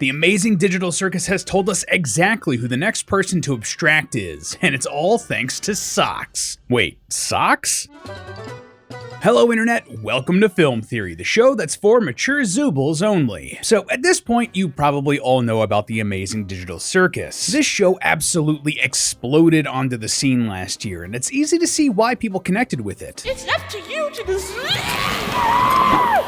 The Amazing Digital Circus has told us exactly who the next person to abstract is, and it's all thanks to socks. Wait, socks? Hello Internet, welcome to Film Theory, the show that's for mature Zoobles only. So at this point, you probably all know about the Amazing Digital Circus. This show absolutely exploded onto the scene last year, and it's easy to see why people connected with it. It's up to you to decide.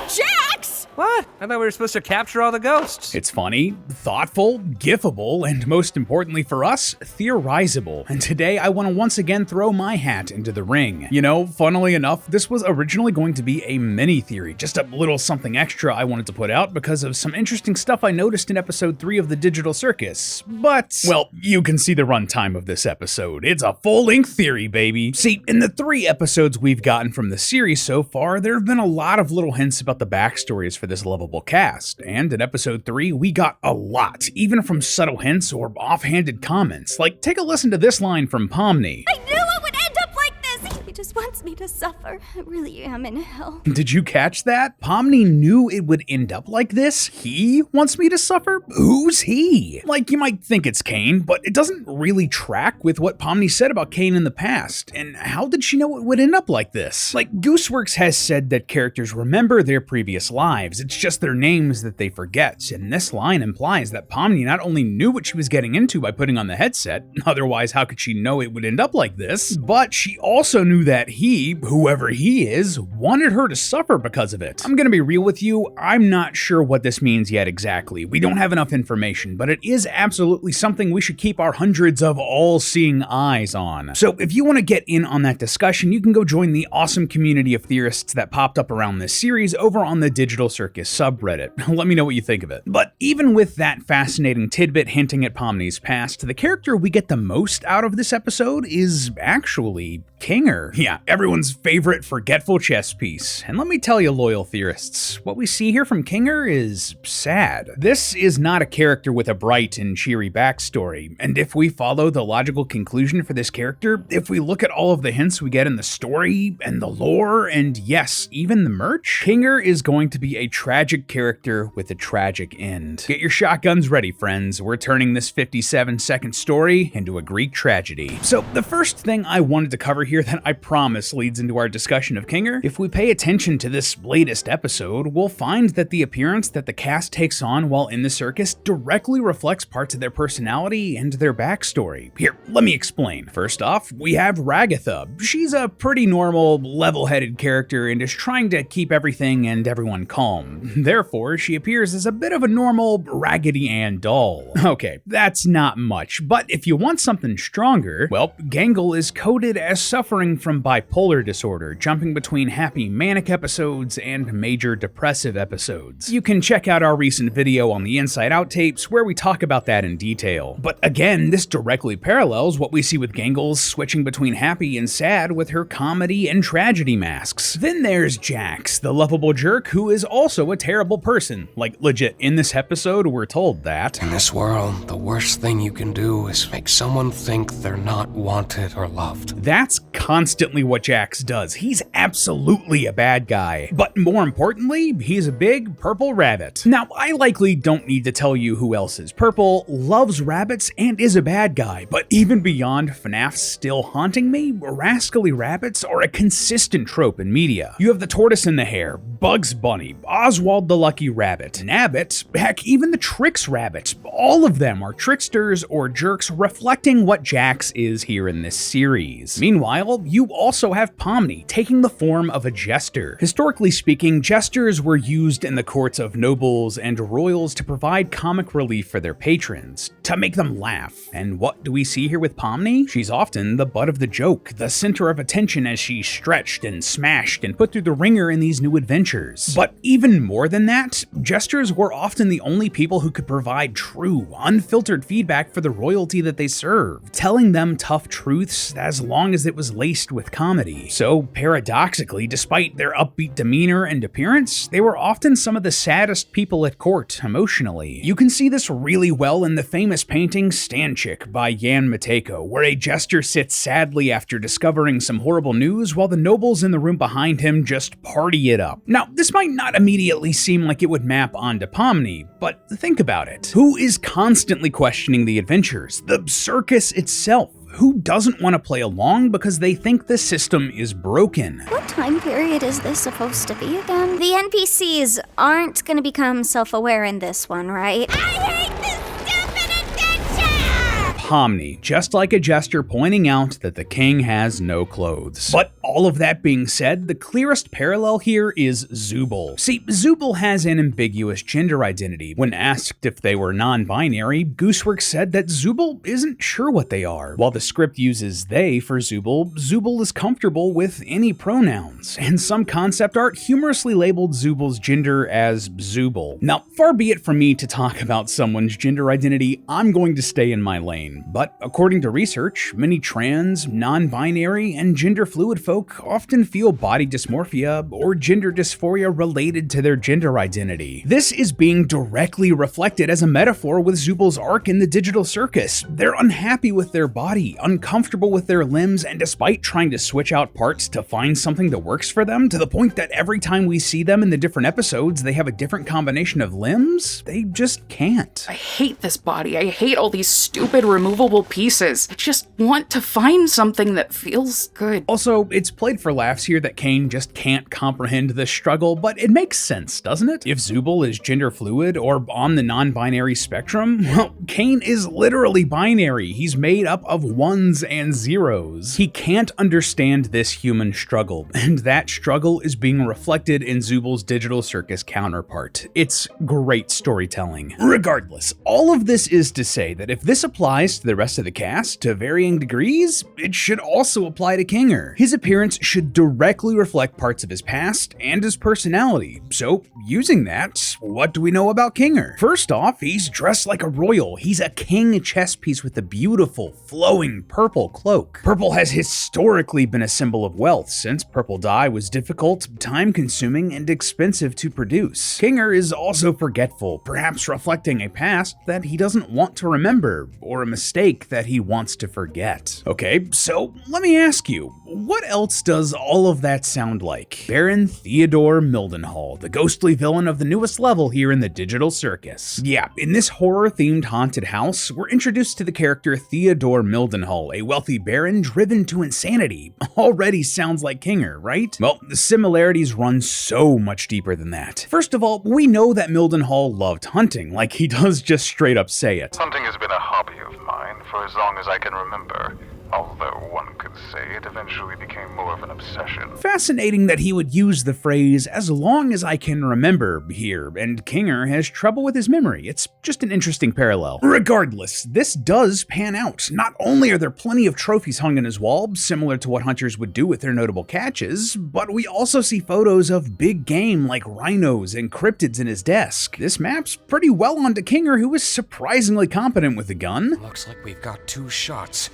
Jax! What? I thought we were supposed to capture all the ghosts. It's funny, thoughtful, gifable, and most importantly for us, theorizable. And today I want to once again throw my hat into the ring. You know, funnily enough, this was originally going to be a mini theory, just a little something extra I wanted to put out because of some interesting stuff I noticed in episode 3 of the Digital Circus. But, well, you can see the runtime of this episode. It's a full-length theory, baby. See, in the 3 episodes we've gotten from the series so far, there have been a lot of little hints about the backstories for this lovable cast, and in episode 3 we got a lot, even from subtle hints or offhanded comments. Like, take a listen to this line from Pomni. I knew it would end up like this! He just wants me to suffer. I really am in hell. Did you catch that? Pomni knew it would end up like this? He wants me to suffer? Who's he? Like, you might think it's Caine, but it doesn't really track with what Pomni said about Caine in the past. And how did she know it would end up like this? Like, Gooseworks has said that characters remember their previous lives, it's just their names that they forget, and this line implies that Pomni not only knew what she was getting into by putting on the headset, otherwise how could she know it would end up like this, but she also knew that he, whoever he is, wanted her to suffer because of it. I'm gonna be real with you, I'm not sure what this means yet exactly. We don't have enough information, but it is absolutely something we should keep our hundreds of all-seeing eyes on. So if you want to get in on that discussion, you can go join the awesome community of theorists that popped up around this series over on the Digital Circus subreddit. Let me know what you think of it. But even with that fascinating tidbit hinting at Pomni's past, the character we get the most out of this episode is actually Kinger. Yeah, everyone's favorite forgetful chess piece. And let me tell you, loyal theorists, what we see here from Kinger is sad. This is not a character with a bright and cheery backstory, and if we follow the logical conclusion for this character, if we look at all of the hints we get in the story, and the lore, and yes, even the merch, Kinger is going to be a tragic character with a tragic end. Get your shotguns ready, friends. We're turning this 57-second story into a Greek tragedy. So the first thing I wanted to cover here that I promise leads into our discussion of Kinger, if we pay attention to this latest episode, we'll find that the appearance that the cast takes on while in the circus directly reflects parts of their personality and their backstory. Here, let me explain. First off, we have Ragatha. She's a pretty normal, level-headed character and is trying to keep everything and everyone calm. Therefore, she appears as a bit of a normal Raggedy Ann doll. Okay, that's not much, but if you want something stronger, well, Gangle is coded as suffering from bipolar disorder, jumping between happy manic episodes and major depressive episodes. You can check out our recent video on the Inside Out tapes where we talk about that in detail. But again, this directly parallels what we see with Gangle's switching between happy and sad with her comedy and tragedy masks. Then there's Jax, the lovable jerk who is also a terrible person. Like, legit, in this episode, we're told that in this world, the worst thing you can do is make someone think they're not wanted or loved. That's constantly what Jax does. He's absolutely a bad guy. But more importantly, he's a big purple rabbit. Now, I likely don't need to tell you who else is purple, loves rabbits, and is a bad guy. But even beyond FNAF's still haunting me, rascally rabbits are a consistent trope in media. You have the tortoise and the hare, Bugs Bunny, Oswald the Lucky Rabbit, Nabbit, heck, even the Trix Rabbit. All of them are tricksters or jerks reflecting what Jax is here in this series. Meanwhile, you also have Pomni taking the form of a jester. Historically speaking, jesters were used in the courts of nobles and royals to provide comic relief for their patrons, to make them laugh. And what do we see here with Pomni? She's often the butt of the joke, the center of attention as she's stretched and smashed and put through the ringer in these new adventures. But even more than that, jesters were often the only people who could provide true, unfiltered feedback for the royalty that they served, telling them tough truths as long as it was laced with comedy. So paradoxically, despite their upbeat demeanor and appearance, they were often some of the saddest people at court emotionally. You can see this really well in the famous painting Stanchik by Jan Matejko, where a jester sits sadly after discovering some horrible news while the nobles in the room behind him just party it up. Now, this might not immediately seem like it would map onto Pomni, but think about it. Who is constantly questioning the adventures? The circus itself. Who doesn't want to play along because they think the system is broken? What time period is this supposed to be again? The NPCs aren't gonna become self-aware in this one, right? I hate this stupid adventure! Pomni, just like a jester pointing out that the king has no clothes. But all of that being said, the clearest parallel here is Zooble. See, Zooble has an ambiguous gender identity. When asked if they were non-binary, Gooseworks said that Zooble isn't sure what they are. While the script uses they for Zooble, Zooble is comfortable with any pronouns, and some concept art humorously labeled Zooble's gender as Zooble. Now, far be it from me to talk about someone's gender identity, I'm going to stay in my lane. But according to research, many trans, non-binary, and gender-fluid folk often feel body dysmorphia or gender dysphoria related to their gender identity. This is being directly reflected as a metaphor with Zooble's arc in the Digital Circus. They're unhappy with their body, uncomfortable with their limbs, and despite trying to switch out parts to find something that works for them, to the point that every time we see them in the different episodes, they have a different combination of limbs, they just can't. I hate this body. I hate all these stupid removable pieces. I just want to find something that feels good. Also, it's played for laughs here that Caine just can't comprehend this struggle, but it makes sense, doesn't it? If Zooble is gender fluid or on the non-binary spectrum, well, Caine is literally binary. He's made up of ones and zeros. He can't understand this human struggle, and that struggle is being reflected in Zooble's Digital Circus counterpart. It's great storytelling. Regardless, all of this is to say that if this applies to the rest of the cast to varying degrees, it should also apply to Kinger. His appearance should directly reflect parts of his past and his personality. So, using that, what do we know about Kinger? First off, he's dressed like a royal. He's a king chess piece with a beautiful, flowing purple cloak. Purple has historically been a symbol of wealth, since purple dye was difficult, time-consuming, and expensive to produce. Kinger is also forgetful, perhaps reflecting a past that he doesn't want to remember, or a mistake that he wants to forget. Okay, so let me ask you, what else does all of that sound like? Baron Theodore Mildenhall, the ghostly villain of the newest level here in the Digital Circus. Yeah, in this horror-themed haunted house, we're introduced to the character Theodore Mildenhall, a wealthy baron driven to insanity. Already sounds like Kinger, right? Well, the similarities run so much deeper than that. First of all, we know that Mildenhall loved hunting, like he does just straight up say it. Hunting has been a hobby of mine for as long as I can remember. Although one could say it eventually became more of an obsession. Fascinating that he would use the phrase, "as long as I can remember," here, and Kinger has trouble with his memory. It's just an interesting parallel. Regardless, this does pan out. Not only are there plenty of trophies hung on his wall, similar to what hunters would do with their notable catches, but we also see photos of big game like rhinos and cryptids in his desk. This maps pretty well onto Kinger, who is surprisingly competent with a gun. Looks like we've got 2 shots.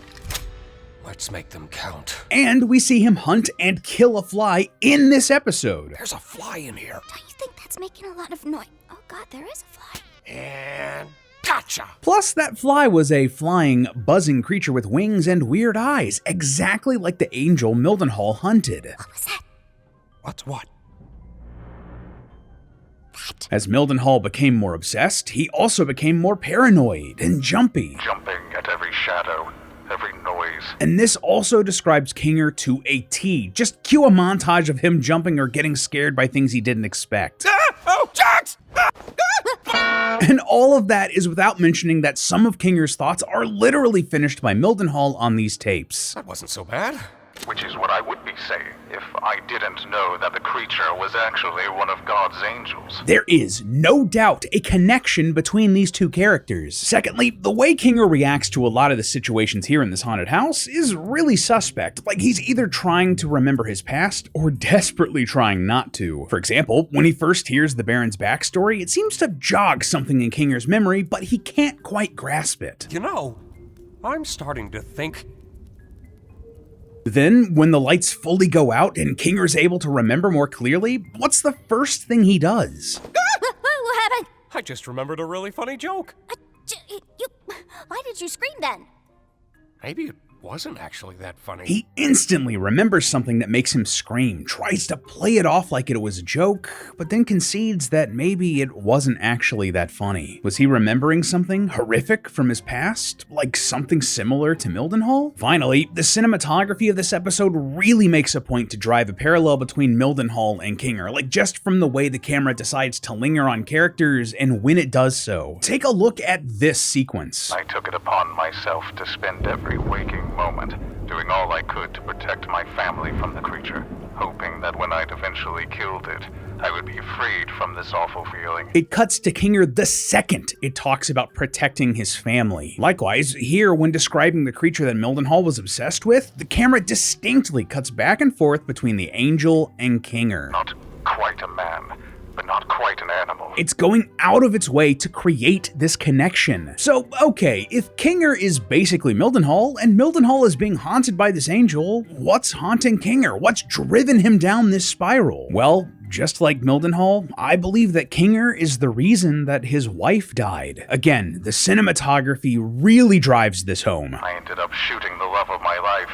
Let's make them count. And we see him hunt and kill a fly in this episode. There's a fly in here. Don't you think that's making a lot of noise? Oh god, there is a fly. And gotcha! Plus, that fly was a flying, buzzing creature with wings and weird eyes, exactly like the angel Mildenhall hunted. What was that? What's what? As Mildenhall became more obsessed, he also became more paranoid and jumpy. Jumping at every shadow, every noise. And this also describes Kinger to a T. Just cue a montage of him jumping or getting scared by things he didn't expect. Oh, Jax! And all of that is without mentioning that some of Kinger's thoughts are literally finished by Mildenhall on these tapes. That wasn't so bad. Which is what I would be saying if I didn't know that the creature was actually one of God's angels. There is no doubt a connection between these two characters. Secondly, the way Kinger reacts to a lot of the situations here in this haunted house is really suspect. Like he's either trying to remember his past or desperately trying not to. For example, when he first hears the Baron's backstory, it seems to jog something in Kinger's memory, but he can't quite grasp it. You know, I'm starting to think Then, when the lights fully go out and Kinger's able to remember more clearly, what's the first thing he does? What happened? I just remembered a really funny joke. Why did you scream then? Maybe it wasn't actually that funny. He instantly remembers something that makes him scream, tries to play it off like it was a joke, but then concedes that maybe it wasn't actually that funny. Was he remembering something horrific from his past? Like something similar to Mildenhall? Finally, the cinematography of this episode really makes a point to drive a parallel between Mildenhall and Kinger, like just from the way the camera decides to linger on characters and when it does so. Take a look at this sequence. I took it upon myself to spend every waking moment doing all I could to protect my family from the creature, hoping that when I'd eventually killed it, I would be freed from this awful feeling. It cuts to Kinger the second it talks about protecting his family. Likewise, here when describing the creature that Mildenhall was obsessed with, the camera distinctly cuts back and forth between the angel and Kinger. Not quite a man, but not quite an animal. It's going out of its way to create this connection. So, okay, if Kinger is basically Mildenhall, and Mildenhall is being haunted by this angel, what's haunting Kinger? What's driven him down this spiral? Well, just like Mildenhall, I believe that Kinger is the reason that his wife died. Again, the cinematography really drives this home. I ended up shooting the love of my life,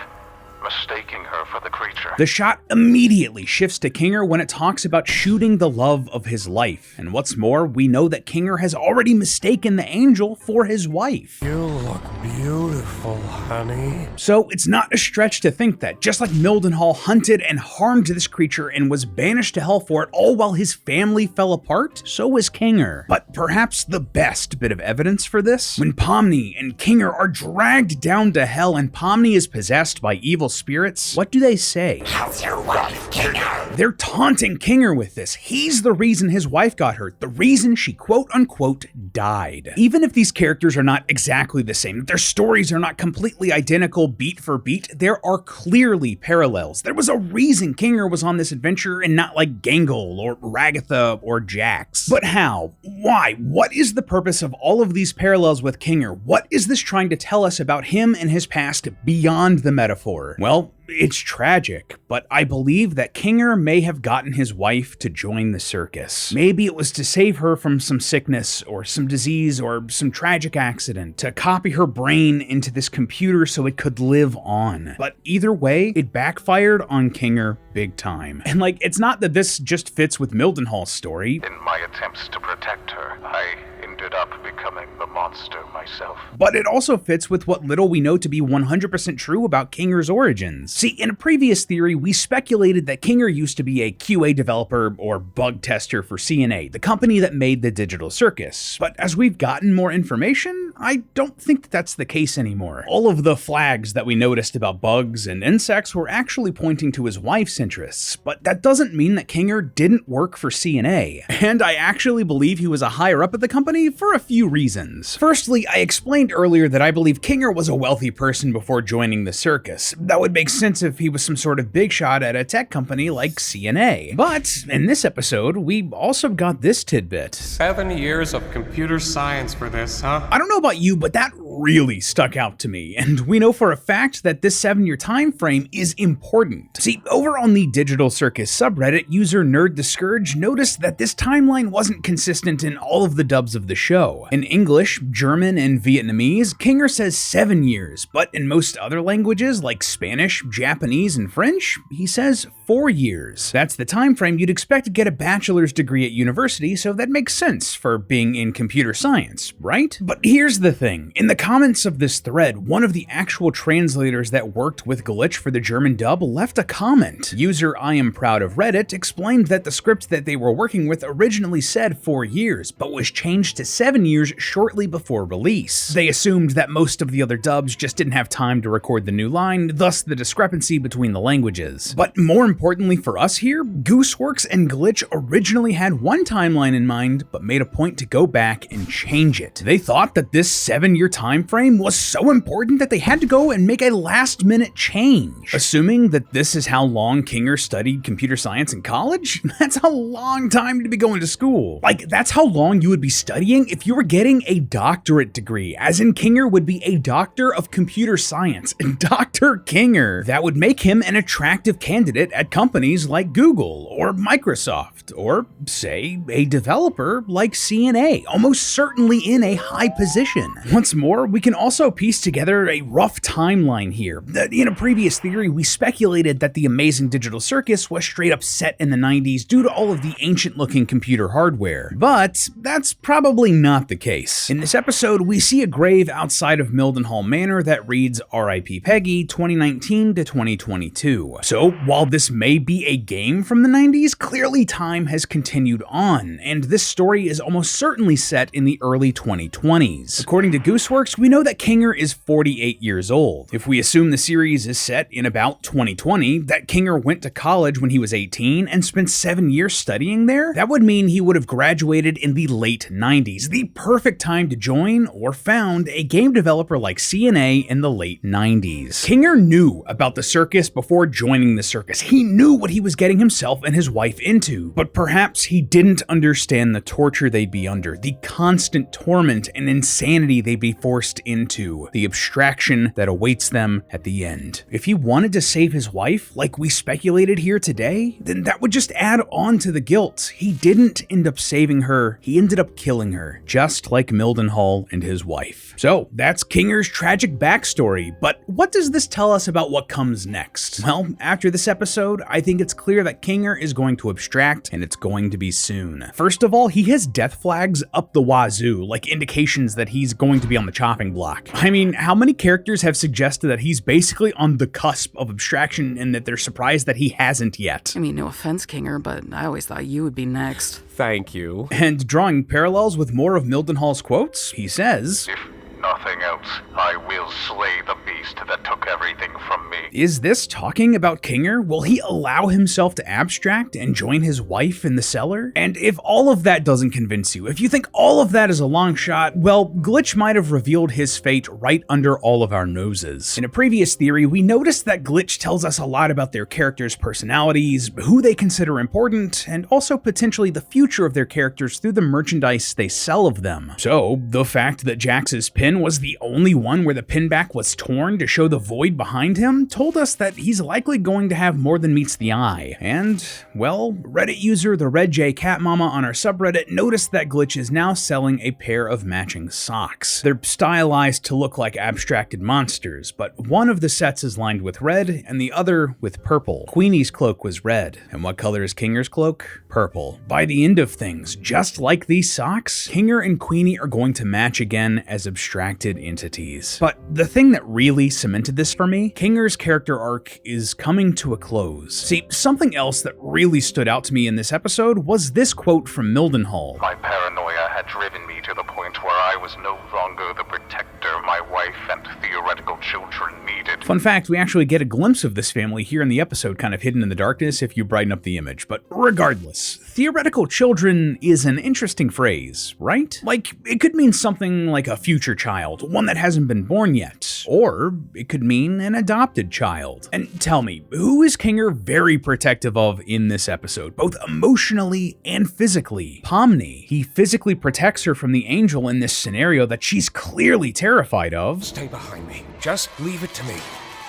mistaking her for the creature. The shot immediately shifts to Kinger when it talks about shooting the love of his life. And what's more, we know that Kinger has already mistaken the angel for his wife. You look beautiful, honey. So it's not a stretch to think that, just like Mildenhall hunted and harmed this creature and was banished to hell for it, all while his family fell apart, so was Kinger. But perhaps the best bit of evidence for this, when Pomni and Kinger are dragged down to hell and Pomni is possessed by evil spirits, what do they say? How's your wife, Kinger? They're taunting Kinger with this. He's the reason his wife got hurt, the reason she quote-unquote died. Even if these characters are not exactly the same, their stories are not completely identical beat for beat, there are clearly parallels. There was a reason Kinger was on this adventure and not like Gangle or Ragatha or Jax. But how? Why? What is the purpose of all of these parallels with Kinger? What is this trying to tell us about him and his past beyond the metaphor? Well, it's tragic, but I believe that Kinger may have gotten his wife to join the circus. Maybe it was to save her from some sickness or some disease or some tragic accident, to copy her brain into this computer so it could live on. But either way, it backfired on Kinger big time. And like, it's not that this just fits with Mildenhall's story. In my attempts to protect her, I ended up becoming the monster myself. But it also fits with what little we know to be 100% true about Kinger's origins. See, in a previous theory, we speculated that Kinger used to be a QA developer or bug tester for CNA, the company that made the Digital Circus. But as we've gotten more information, I don't think that that's the case anymore. All of the flags that we noticed about bugs and insects were actually pointing to his wife's interests, but that doesn't mean that Kinger didn't work for CNA. And I actually believe he was a higher up at the company for a few reasons. Firstly, I explained earlier that I believe Kinger was a wealthy person before joining the circus. That would make sense if he was some sort of big shot at a tech company like CNA. But in this episode, we also got this tidbit. 7 years of computer science for this, huh? I don't know about you, but that really stuck out to me, and we know for a fact that this 7-year time frame is important. See, over on the Digital Circus subreddit, user Nerd the Scourge noticed that this timeline wasn't consistent in all of the dubs of the show. In English, German, and Vietnamese, Kinger says 7 years, but in most other languages like Spanish, Japanese, and French, he says 4 years. That's the time frame you'd expect to get a bachelor's degree at university, so that makes sense for being in computer science, right? But here's the thing. In the comments of this thread, one of the actual translators that worked with Glitch for the German dub left a comment. User I Am Proud of Reddit explained that the script that they were working with originally said 4 years, but was changed to 7 years shortly before release. They assumed that most of the other dubs just didn't have time to record the new line, thus the discrepancy between the languages. But more importantly for us here, Gooseworks and Glitch originally had one timeline in mind, but made a point to go back and change it. They thought that this 7-year time time frame was so important that they had to go and make a last-minute change. Assuming that this is how long Kinger studied computer science in college, that's a long time to be going to school. Like, that's how long you would be studying if you were getting a doctorate degree, as in Kinger would be a doctor of computer science. Dr. Kinger. That would make him an attractive candidate at companies like Google or Microsoft, or say a developer like CNA, almost certainly in a high position. Once more, we can also piece together a rough timeline here. In a previous theory, we speculated that the Amazing Digital Circus was straight up set in the 90s due to all of the ancient-looking computer hardware, but that's probably not the case. In this episode, we see a grave outside of Mildenhall Manor that reads R.I.P. Peggy 2019 to 2022. So while this may be a game from the 90s, clearly time has continued on, and this story is almost certainly set in the early 2020s. According to Gooseworks, we know that Kinger is 48 years old. If we assume the series is set in about 2020, that Kinger went to college when he was 18 and spent 7 years studying there, that would mean he would have graduated in the late 90s, the perfect time to join or found a game developer like CNA in the late 90s. Kinger knew about the circus before joining the circus. He knew what he was getting himself and his wife into, but perhaps he didn't understand the torture they'd be under, the constant torment and insanity they'd be forced into, the abstraction that awaits them at the end. If he wanted to save his wife, like we speculated here today, then that would just add on to the guilt. He didn't end up saving her, he ended up killing her, just like Mildenhall and his wife. So that's Kinger's tragic backstory, but what does this tell us about what comes next? Well, after this episode, I think it's clear that Kinger is going to abstract, and it's going to be soon. First of all, he has death flags up the wazoo, like indications that he's going to be on the chopping block. I mean, how many characters have suggested that he's basically on the cusp of abstraction and that they're surprised that he hasn't yet? I mean, no offense, Kinger, but I always thought you would be next. Thank you. And drawing parallels with more of Mildenhall's quotes, he says, If nothing else, I will slay the beast that took everything from me. Is this talking about Kinger? Will he allow himself to abstract and join his wife in the cellar? And if all of that doesn't convince you, if you think all of that is a long shot, well, Glitch might have revealed his fate right under all of our noses. In a previous theory, we noticed that Glitch tells us a lot about their characters' personalities, who they consider important, and also potentially the future of their characters through the merchandise they sell of them. So, the fact that Jax's pin was the only one where the pinback was torn to show the void behind him told us that he's likely going to have more than meets the eye. And, well, Reddit user the Red J Cat Mama on our subreddit noticed that Glitch is now selling a pair of matching socks. They're stylized to look like abstracted monsters, but one of the sets is lined with red and the other with purple. Queenie's cloak was red, and what color is Kinger's cloak? Purple. By the end of things, just like these socks, Kinger and Queenie are going to match again as abstracted entities. But the thing that really cemented this for me, Kinger's character arc is coming to a close. See, something else that really stood out to me in this episode was this quote from Mildenhall. My paranoia had driven me to the point where I was no longer the protector my wife and theoretical children needed. Fun fact, we actually get a glimpse of this family here in the episode, kind of hidden in the darkness if you brighten up the image. But regardless, theoretical children is an interesting phrase, right? Like, it could mean something like a future child, one that hasn't been born yet, or it could mean an adopted child. And tell me, who is Kinger very protective of in this episode, both emotionally and physically? Pomni. He physically protects her from the angel in this scenario that she's clearly terrified of. Stay behind me. Just leave it to me.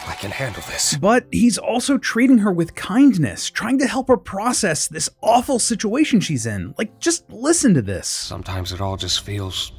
I can handle this. But he's also treating her with kindness, trying to help her process this awful situation she's in. Like, just listen to this. Sometimes it all just feels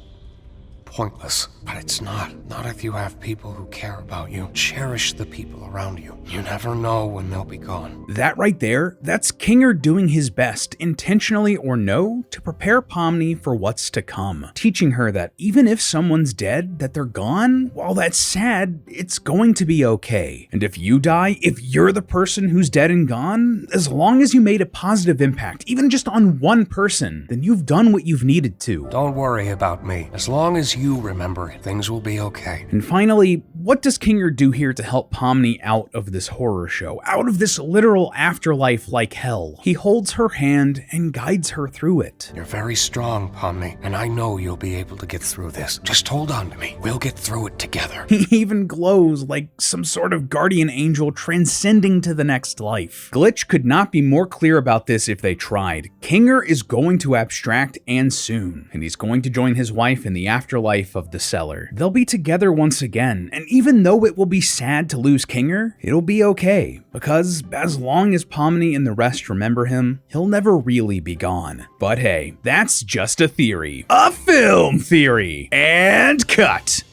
pointless, but it's not. Not if you have people who care about you. Cherish the people around you. You never know when they'll be gone. That right there, that's Kinger doing his best, intentionally or no, to prepare Pomni for what's to come. Teaching her that even if someone's dead, that they're gone, while that's sad, it's going to be okay. And if you die, if you're the person who's dead and gone, as long as you made a positive impact, even just on one person, then you've done what you've needed to. Don't worry about me. As long as you remember it, things will be okay. And finally, what does Kinger do here to help Pomni out of this horror show, out of this literal afterlife like hell? He holds her hand and guides her through it. You're very strong, Pomni, and I know you'll be able to get through this. Just hold on to me. We'll get through it together. He even glows like some sort of guardian angel transcending to the next life. Glitch could not be more clear about this if they tried. Kinger is going to abstract and soon, and he's going to join his wife in the afterlife of the cellar. They'll be together once again, and even though it will be sad to lose Kinger, it'll be okay, because as long as Pomni and the rest remember him, he'll never really be gone. But hey, that's just a theory. A film theory! And cut!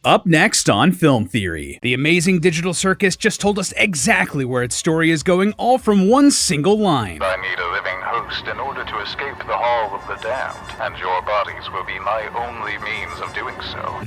Up next on Film Theory, the Amazing Digital Circus just told us exactly where its story is going, all from one single line. I need a living host in order to escape the Hall of the Damned, and your bodies will be my only means of doing so.